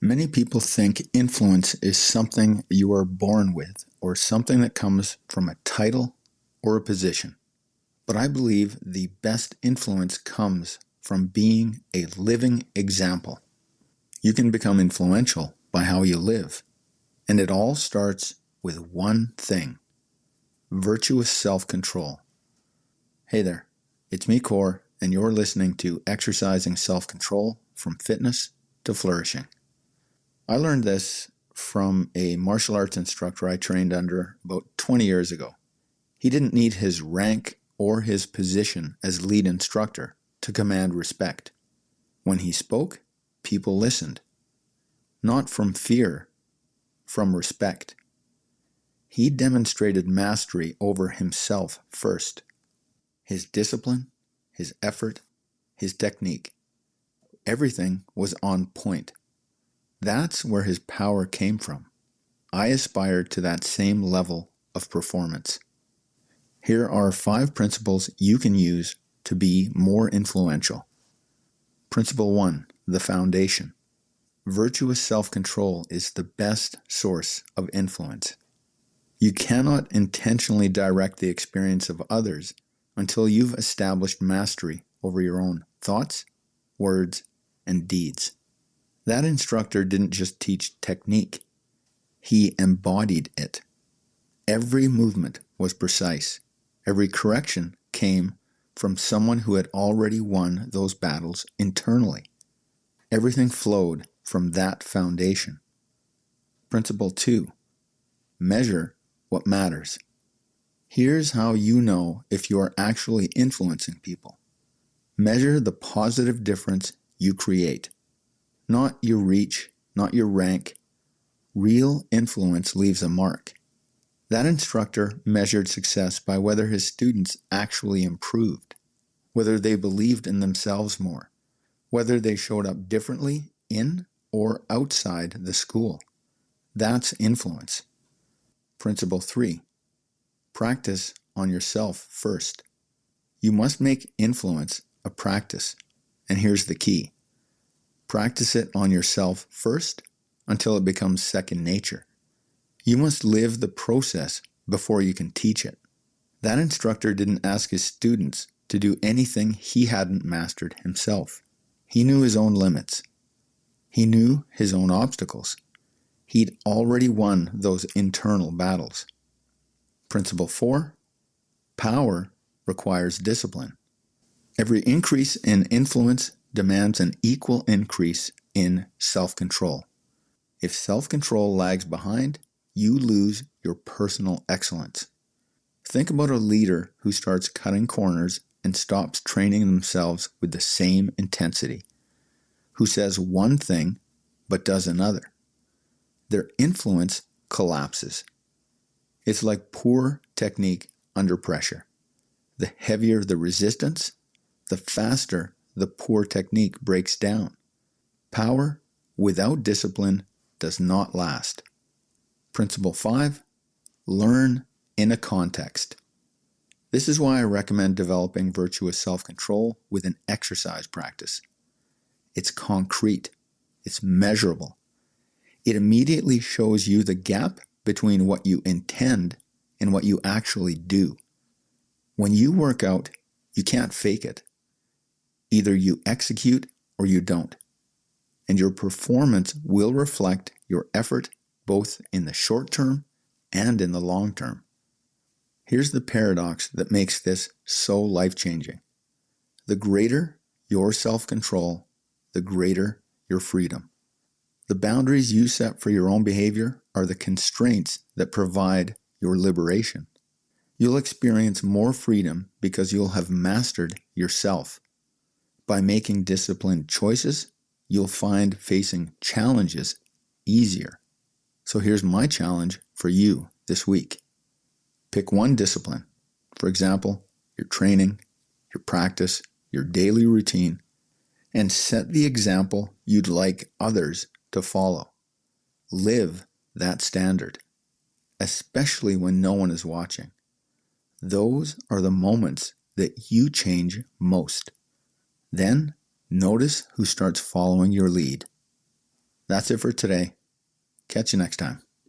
Many people think influence is something you are born with or something that comes from a title or a position. But I believe the best influence comes from being a living example. You can become influential by how you live, and it all starts with one thing: virtuous self-control. Hey there, it's me, Core, and you're listening to Exercising Self-Control from Fitness to Flourishing. I learned this from a martial arts instructor I trained under about 20 years ago. He didn't need his rank or his position as lead instructor to command respect. When he spoke, people listened. Not from fear, from respect. He demonstrated mastery over himself first. His discipline, his effort, his technique. Everything was on point. That's where his power came from. I aspired to that same level of performance. Here are 5 principles you can use to be more influential. Principle 1, the foundation. Virtuous self-control is the best source of influence. You cannot intentionally direct the experience of others until you've established mastery over your own thoughts, words, and deeds. That instructor didn't just teach technique, he embodied it. Every movement was precise. Every correction came from someone who had already won those battles internally. Everything flowed from that foundation. Principle 2, measure what matters. Here's how you know if you are actually influencing people. Measure the positive difference you create. Not your reach, not your rank. Real influence leaves a mark. That instructor measured success by whether his students actually improved, whether they believed in themselves more, whether they showed up differently in or outside the school. That's influence. Principle 3, practice on yourself first. You must make influence a practice, and here's the key. Practice it on yourself first until it becomes second nature. You must live the process before you can teach it. That instructor didn't ask his students to do anything he hadn't mastered himself. He knew his own limits. He knew his own obstacles. He'd already won those internal battles. Principle 4, power requires discipline. Every increase in influence demands an equal increase in self-control. If self-control lags behind, you lose your personal excellence. Think about a leader who starts cutting corners and stops training themselves with the same intensity, who says one thing but does another. Their influence collapses. It's like poor technique under pressure. The heavier the resistance, the faster the poor technique breaks down. Power without discipline does not last. Principle 5, learn in a context. This is why I recommend developing virtuous self-control with an exercise practice. It's concrete. It's measurable. It immediately shows you the gap between what you intend and what you actually do. When you work out, you can't fake it. Either you execute or you don't. And your performance will reflect your effort both in the short term and in the long term. Here's the paradox that makes this so life-changing. The greater your self-control, the greater your freedom. The boundaries you set for your own behavior are the constraints that provide your liberation. You'll experience more freedom because you'll have mastered yourself. By making disciplined choices, you'll find facing challenges easier. So here's my challenge for you this week. Pick one discipline. For example, your training, your practice, your daily routine, and set the example you'd like others to follow. Live that standard, especially when no one is watching. Those are the moments that you change most. Then notice who starts following your lead. That's it for today. Catch you next time.